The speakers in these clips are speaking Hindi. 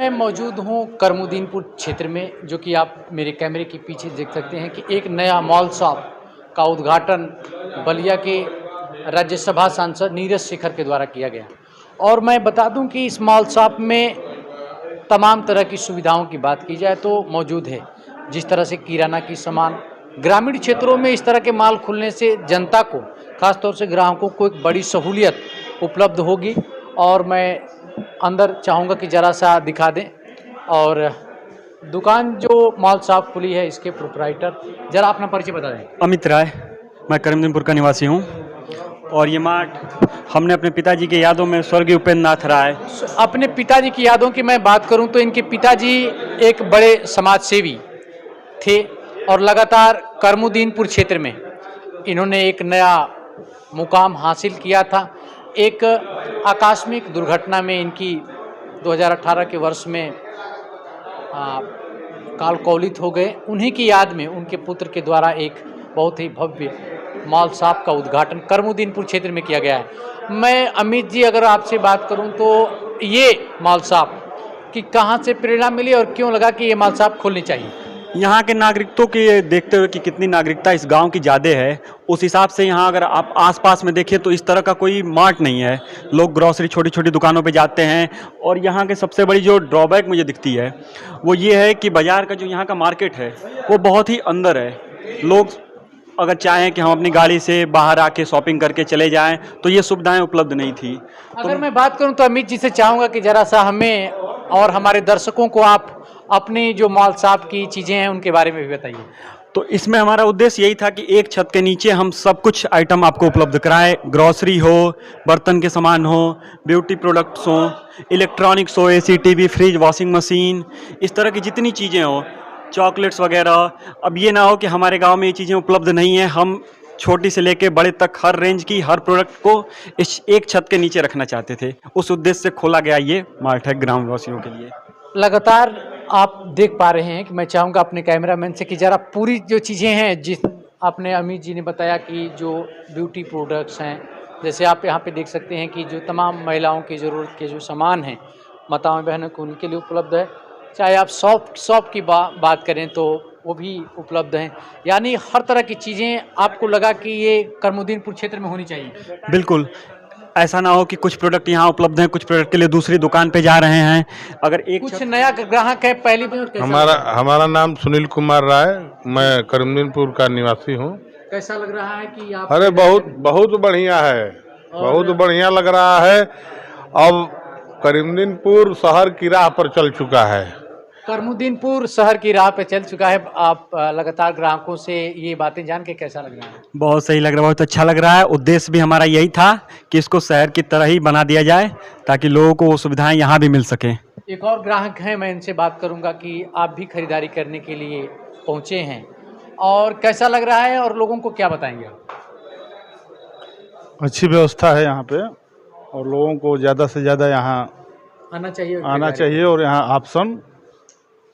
मैं मौजूद हूँ करमुदीनपुर क्षेत्र में, जो कि आप मेरे कैमरे के पीछे देख सकते हैं कि एक नया मॉल शॉप का उद्घाटन बलिया के राज्यसभा सांसद नीरज शेखर के द्वारा किया गया। और मैं बता दूं कि इस मॉल शॉप में तमाम तरह की सुविधाओं की बात की जाए तो मौजूद है। जिस तरह से किराना की सामान, ग्रामीण क्षेत्रों में इस तरह के मॉल खुलने से जनता को, खासतौर से ग्राहकों को एक बड़ी सहूलियत उपलब्ध होगी। और मैं अंदर चाहूँगा कि ज़रा सा दिखा दें। और दुकान जो मॉल शॉप खुली है, इसके प्रोप्राइटर ज़रा अपना परिचय बता दें। अमित राय, मैं करमदीनपुर का निवासी हूँ और ये मार्ट हमने अपने पिताजी के यादों में, स्वर्गीय उपेंद्र नाथ राय। अपने पिताजी की यादों की मैं बात करूं तो इनके पिताजी एक बड़े समाज सेवी थे और लगातार करमुदीनपुर क्षेत्र में इन्होंने एक नया मुकाम हासिल किया था। एक आकस्मिक दुर्घटना में इनकी 2018 के वर्ष में कालकौलित हो गए। उन्हीं की याद में उनके पुत्र के द्वारा एक बहुत ही भव्य मॉल शॉप का उद्घाटन करमुदीनपुर क्षेत्र में किया गया है। मैं अमित जी अगर आपसे बात करूं तो ये मॉल शॉप की कहां से प्रेरणा मिली और क्यों लगा कि ये मॉल शॉप खोलनी चाहिए? यहाँ के नागरिकों के देखते हुए कि कितनी नागरिकता इस गांव की ज़्यादा है, उस हिसाब से यहाँ अगर आप आसपास में देखिए तो इस तरह का कोई मार्ट नहीं है। लोग ग्रॉसरी छोटी छोटी दुकानों पे जाते हैं। और यहाँ के सबसे बड़ी जो ड्रॉबैक मुझे दिखती है वो ये है कि बाज़ार का जो यहाँ का मार्केट है वो बहुत ही अंदर है। लोग अगर चाहें कि हम अपनी गाड़ी से बाहर आके शॉपिंग करके चले जाएं तो ये सुविधाएं उपलब्ध नहीं थी। अगर मैं बात करूं तो अमित जी से चाहूँगा कि ज़रा सा हमें और हमारे दर्शकों को आप अपनी जो मॉल शॉप की चीज़ें हैं उनके बारे में भी बताइए। तो इसमें हमारा उद्देश्य यही था कि एक छत के नीचे हम सब कुछ आइटम आपको उपलब्ध कराएं। ग्रॉसरी हो, बर्तन के सामान हो, ब्यूटी प्रोडक्ट्स हो, इलेक्ट्रॉनिक्स हो, AC, TV, fridge, washing machine, इस तरह की जितनी चीज़ें हो, चॉकलेट्स वगैरह। अब ये ना हो कि हमारे गांव में ये चीज़ें उपलब्ध नहीं हैं। हम छोटी से लेके बड़े तक हर रेंज की हर प्रोडक्ट को इस एक छत के नीचे रखना चाहते थे। उस उद्देश्य से खोला गया ये मार्ट है ग्रामवासियों के लिए। लगातार आप देख पा रहे हैं कि मैं चाहूँगा अपने कैमरामैन से कि ज़रा पूरी जो चीज़ें हैं, जिस आपने अमित जी ने बताया कि जो ब्यूटी प्रोडक्ट्स हैं, जैसे आप यहाँ पे देख सकते हैं कि जो तमाम महिलाओं की ज़रूरत के जो सामान हैं, माताओं बहनों को उनके लिए उपलब्ध है। चाहे आप शॉप की बात करें तो वो भी उपलब्ध हैं। यानी हर तरह की चीज़ें आपको लगा कि ये करमुदीनपुर क्षेत्र में होनी चाहिए। बिल्कुल, ऐसा ना हो कि कुछ प्रोडक्ट यहाँ उपलब्ध हैं, कुछ प्रोडक्ट के लिए दूसरी दुकान पे जा रहे हैं। अगर एक कुछ नया ग्राहक है पहली बार। हमारा नाम सुनील कुमार राय, मैं करमदीनपुर का निवासी हूँ। कैसा लग रहा है कि आप? अरे बहुत बढ़िया है, बहुत बढ़िया लग रहा है। अब करमदीनपुर शहर की राह पर चल चुका है। करमुदीनपुर शहर की राह पे चल चुका है। आप लगातार ग्राहकों से ये बातें जान के कैसा लग रहा है? बहुत सही लग रहा है, बहुत अच्छा लग रहा है। उद्देश्य भी हमारा यही था कि इसको शहर की तरह ही बना दिया जाए ताकि लोगों को वो सुविधाएं यहाँ भी मिल सकें। एक और ग्राहक हैं, मैं इनसे बात करूंगा कि आप भी खरीदारी करने के लिए पहुंचे हैं और कैसा लग रहा है और लोगों को क्या बताएंगे आप? अच्छी व्यवस्था है यहाँ पे और लोगों को ज़्यादा से ज़्यादा यहाँ आना चाहिए और यहाँ ऑप्शन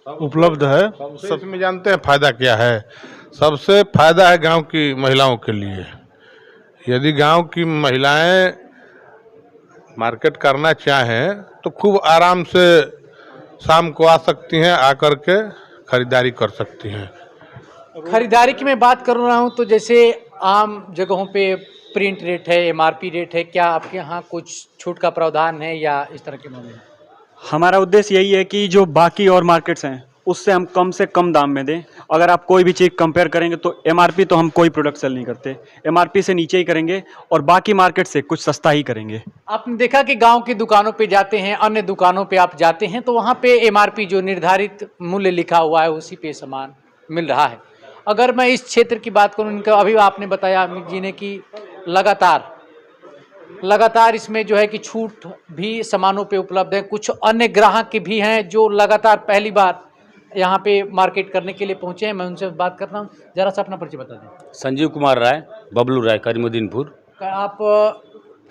उपलब्ध है। सब में जानते हैं फायदा क्या है? सबसे फायदा है गांव की महिलाओं के लिए। यदि गांव की महिलाएं मार्केट करना चाहें तो खूब आराम से शाम को आ सकती हैं, आकर के खरीदारी कर सकती हैं। खरीदारी की मैं बात कर रहा हूं तो जैसे आम जगहों पे प्रिंट रेट है, एमआरपी रेट है, क्या आपके यहाँ कुछ छूट का प्रावधान है या इस तरह के मामले? हमारा उद्देश्य यही है कि जो बाकी और मार्केट्स हैं उससे हम कम से कम दाम में दें। अगर आप कोई भी चीज़ कंपेयर करेंगे तो एमआरपी तो हम कोई प्रोडक्ट सेल नहीं करते, एमआरपी से नीचे ही करेंगे और बाकी मार्केट से कुछ सस्ता ही करेंगे। आपने देखा कि गांव की दुकानों पे जाते हैं, अन्य दुकानों पे आप जाते हैं तो वहाँ पे एमआरपी जो निर्धारित मूल्य लिखा हुआ है उसी पे सामान मिल रहा है। अगर मैं इस क्षेत्र की बात करूँ, इनका अभी आपने बताया अमित जी ने कि लगातार इसमें जो है कि छूट भी सामानों पे उपलब्ध है। कुछ अन्य ग्राहक भी हैं जो लगातार पहली बार यहाँ पे मार्केट करने के लिए पहुँचे हैं। मैं उनसे बात करता हूँ, ज़रा सा अपना परिचय बता दें। संजीव कुमार राय, बबलू राय, करमुदीनपुर। आप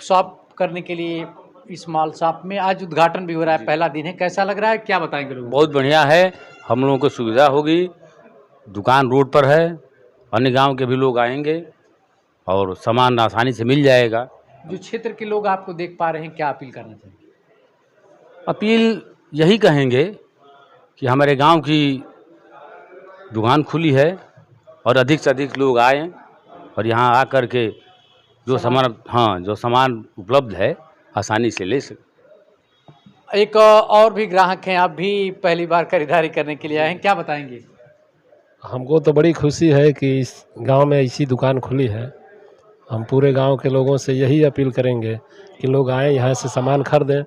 शॉप करने के लिए इस मॉल शॉप में आज उद्घाटन भी हो रहा है, पहला दिन है, कैसा लग रहा है, क्या बताएंगे लोग? बहुत बढ़िया है, हम लोगों को सुविधा होगी। दुकान रोड पर है, अन्य गांव के भी लोग आएंगे और सामान आसानी से मिल जाएगा। जो क्षेत्र के लोग आपको देख पा रहे हैं, क्या अपील करना चाहिए? अपील यही कहेंगे कि हमारे गांव की दुकान खुली है और अधिक से अधिक लोग आएँ और यहाँ आकर के जो सामान उपलब्ध है आसानी से ले सकें। एक और भी ग्राहक हैं, आप भी पहली बार खरीदारी करने के लिए आए हैं, क्या बताएंगे? हमको तो बड़ी खुशी है कि इस गांव में ऐसी दुकान खुली है। हम पूरे गांव के लोगों से यही अपील करेंगे कि लोग आएँ यहाँ से सामान खरीदें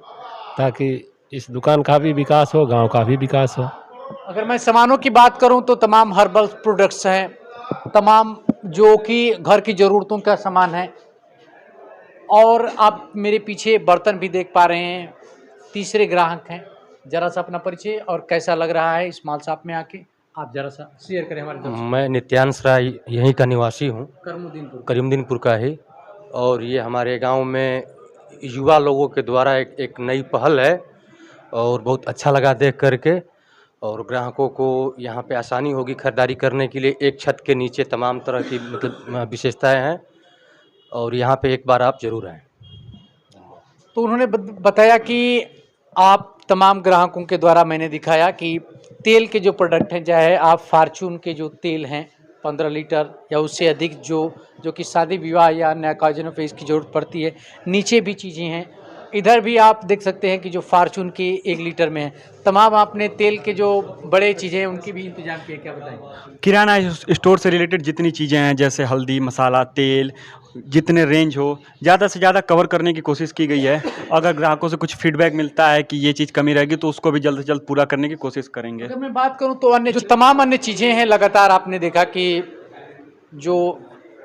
ताकि इस दुकान का भी विकास हो, गांव का भी विकास हो। अगर मैं सामानों की बात करूं तो तमाम हर्बल प्रोडक्ट्स हैं, तमाम जो कि घर की ज़रूरतों का सामान है, और आप मेरे पीछे बर्तन भी देख पा रहे हैं। तीसरे ग्राहक हैं, ज़रा सा अपना परिचय और कैसा लग रहा है इस माल शॉप में आके आप ज़रा सा शेयर करें हमारे दोस्त। मैं नित्यांश राय यहीं का निवासी हूँ, करीमुद्दीनपुर का ही। और ये हमारे गांव में युवा लोगों के द्वारा एक नई पहल है और बहुत अच्छा लगा देख करके। और ग्राहकों को यहाँ पे आसानी होगी खरीदारी करने के लिए। एक छत के नीचे तमाम तरह की मतलब विशेषताएं हैं और यहाँ पे एक बार आप ज़रूर आएँ। तो उन्होंने बताया कि आप तमाम ग्राहकों के द्वारा मैंने दिखाया कि तेल के जो प्रोडक्ट हैं, चाहे आप फार्चून के जो तेल हैं 15 लीटर या उससे अधिक जो कि शादी विवाह या अन्य ऑकेजनों पे इसकी ज़रूरत पड़ती है, नीचे भी चीज़ें हैं। इधर भी आप देख सकते हैं कि जो फार्चून की 1 लीटर में है। तमाम आपने तेल के जो बड़े चीज़ें हैं उनकी भी इंतजाम किया, क्या बताएंगे? किराना स्टोर से रिलेटेड जितनी चीज़ें हैं जैसे हल्दी, मसाला, तेल, जितने रेंज हो ज़्यादा से ज़्यादा कवर करने की कोशिश की गई है। अगर ग्राहकों से कुछ फीडबैक मिलता है कि ये चीज़ कमी रहेगी तो उसको भी जल्द से जल्द पूरा करने की कोशिश करेंगे। अगर मैं बात करूं तो अन्य जो तमाम अन्य चीज़ें हैं, लगातार आपने देखा कि जो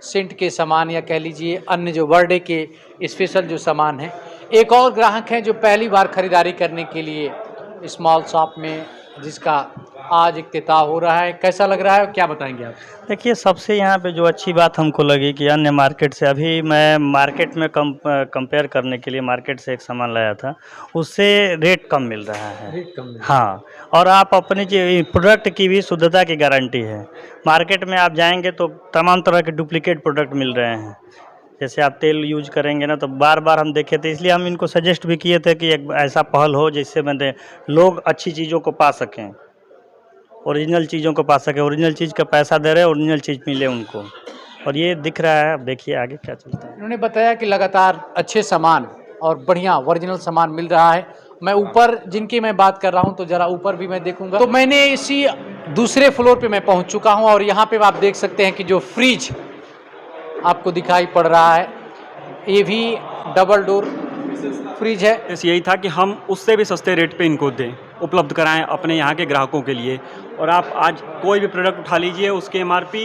सेंट के सामान या कह लीजिए अन्य जो बर्थडे के स्पेशल जो सामान है। एक और ग्राहक हैं जो पहली बार खरीदारी करने के लिए इस मॉल शॉप में, जिसका आज इफ्तिताह हो रहा है, कैसा लग रहा है, क्या बताएंगे आप? देखिए, सबसे यहाँ पे जो अच्छी बात हमको लगी कि अन्य मार्केट से, अभी मैं मार्केट में कंपेयर करने के लिए मार्केट से एक सामान लाया था, उससे रेट कम मिल रहा है। रेट कम है। हाँ, और आप अपने जो प्रोडक्ट की भी शुद्धता की गारंटी है। मार्केट में आप जाएंगे तो तमाम तरह के डुप्लीकेट प्रोडक्ट मिल रहे हैं। जैसे आप तेल यूज करेंगे ना, तो बार बार हम देखे थे, इसलिए हम इनको सजेस्ट भी किए थे कि एक ऐसा पहल हो जिससे लोग अच्छी चीज़ों को पा सकें, ओरिजिनल चीज़ों को पा सकें। ओरिजिनल चीज़ का पैसा दे रहे हैं, ओरिजिनल चीज़ मिले उनको, और ये दिख रहा है। अब देखिए आगे क्या चलता है। उन्होंने बताया कि लगातार अच्छे सामान और बढ़िया ओरिजिनल सामान मिल रहा है। मैं ऊपर जिनकी मैं बात कर रहा हूं तो ज़रा ऊपर भी मैं देखूंगा। तो मैंने इसी दूसरे फ्लोर पे मैं पहुंच चुका हूं और यहाँ पे आप देख सकते हैं कि जो फ्रिज आपको दिखाई पड़ रहा है, ये भी डबल डोर फ्रिज है। बस यही था कि हम उससे भी सस्ते रेट पे इनको दें, उपलब्ध कराएं अपने यहाँ के ग्राहकों के लिए। और आप आज कोई भी प्रोडक्ट उठा लीजिए, उसके MRP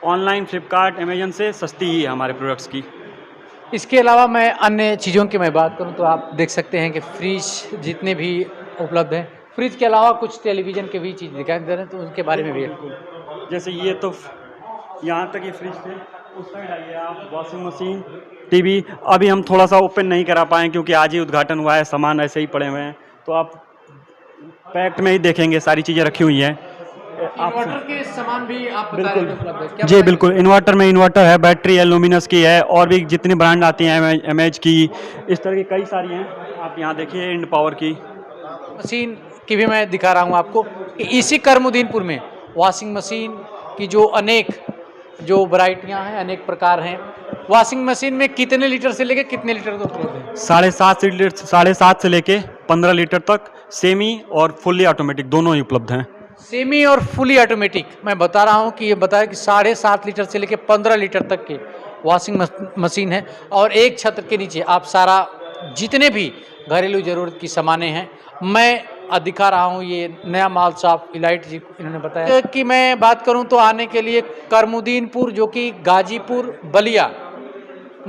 ऑनलाइन फ्लिपकार्ट, अमेजन से सस्ती ही है हमारे प्रोडक्ट्स की। इसके अलावा मैं अन्य चीज़ों की मैं बात करूं तो आप देख सकते हैं कि फ्रिज जितने भी उपलब्ध हैं। फ्रिज के अलावा कुछ टेलीविज़न के भी चीज़ दिखाई दे रहे हैं, तो उनके बारे में भी। जैसे ये तो यहाँ तक ये फ्रिज थे, उस साइड आइए आप, वॉशिंग मशीन, टीवी। अभी हम थोड़ा सा ओपन नहीं करा पाए क्योंकि आज ही उद्घाटन हुआ है, सामान ऐसे ही पड़े हुए हैं, तो आप पैक्ट में ही देखेंगे, सारी चीज़ें रखी हुई हैं। इन्वर्टर के सामान भी आप बता रहे थे उपलब्ध है, क्या जी बिल्कुल, इन्वर्टर में इन्वर्टर है, बैटरी है, लुमिनस की है, और भी जितनी ब्रांड आती हैं, एमएच की, इस तरह की कई सारी हैं। आप यहाँ देखिए इंड पावर की मशीन की भी मैं दिखा रहा हूँ आपको कि इसी करीमुद्दीनपुर में वॉशिंग मशीन की जो अनेक जो वैरायटियाँ हैं, अनेक प्रकार हैं। वॉशिंग मशीन में कितने लीटर से लेके कितने लीटर तक उपलब्ध है? 7.5 से लेके 15 लीटर तक, सेमी और फुल्ली ऑटोमेटिक दोनों ही उपलब्ध हैं। सेमी और फुली ऑटोमेटिक मैं बता रहा हूँ कि ये बताया कि 7.5 लीटर से लेके 15 लीटर तक के वॉशिंग मशीन है। और एक छत के नीचे आप सारा जितने भी घरेलू ज़रूरत की सामानें हैं मैं दिखा रहा हूँ। ये नया माल शॉप इलाइट जी इन्होंने बताया कि मैं बात करूँ तो आने के लिए करीमुद्दीनपुर जो कि गाजीपुर बलिया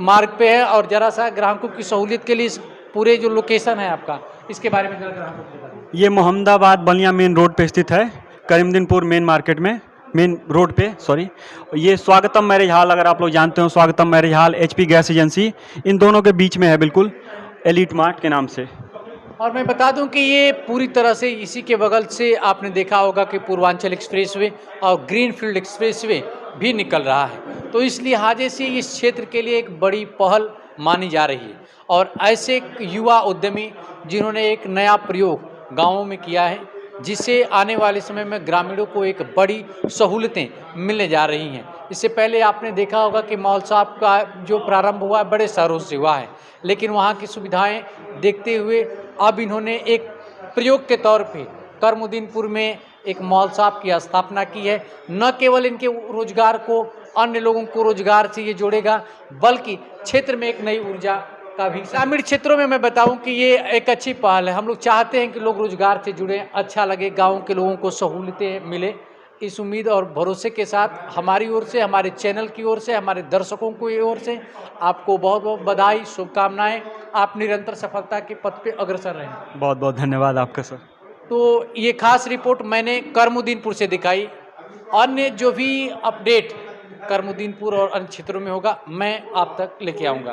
मार्ग पे है, और ज़रा सा ग्राहकों की सहूलियत के लिए पूरे जो लोकेशन है आपका, इसके बारे में ग्राहकों को बताइए। ये मोहम्मदाबाद बलिया मेन रोड पे स्थित है, करीमुद्दीनपुर मेन मार्केट में, मेन रोड पे, सॉरी। ये स्वागतम मैरिज हॉल, अगर आप लोग जानते हो, Swagatam marriage hall, HP gas agency, इन दोनों के बीच में है, बिल्कुल एलीट मार्ट के नाम से। और मैं बता दूं कि ये पूरी तरह से इसी के बगल से आपने देखा होगा कि पूर्वांचल एक्सप्रेसवे और ग्रीनफील्ड एक्सप्रेसवे भी निकल रहा है, तो इस लिहाजे से इस क्षेत्र के लिए एक बड़ी पहल मानी जा रही है। और ऐसे युवा उद्यमी जिन्होंने एक नया प्रयोग गाँवों में किया है, जिससे आने वाले समय में ग्रामीणों को एक बड़ी सहूलतें मिलने जा रही हैं। इससे पहले आपने देखा होगा कि मॉल शॉप का जो प्रारंभ हुआ है बड़े शहरों से हुआ है, लेकिन वहाँ की सुविधाएं देखते हुए अब इन्होंने एक प्रयोग के तौर पे करमुदीनपुर में एक मॉल शॉप की स्थापना की है। न केवल इनके रोजगार को, अन्य लोगों को रोजगार से ये जोड़ेगा, बल्कि क्षेत्र में एक नई ऊर्जा का भी। ग्रामीण क्षेत्रों में मैं बताऊं कि ये एक अच्छी पहल है। हम लोग चाहते हैं कि लोग रोजगार से जुड़ें, अच्छा लगे, गाँव के लोगों को सहूलतें मिले। इस उम्मीद और भरोसे के साथ हमारी ओर से, हमारे चैनल की ओर से, हमारे दर्शकों की ओर से आपको बहुत बहुत बधाई, शुभकामनाएं। आप निरंतर सफलता के पथ पे अग्रसर रहें। बहुत बहुत धन्यवाद आपका सर। तो ये खास रिपोर्ट मैंने करमुदीनपुर से दिखाई। अन्य जो भी अपडेट करमुदीनपुर और अन्य क्षेत्रों में होगा मैं आप तक लेके आऊँगा।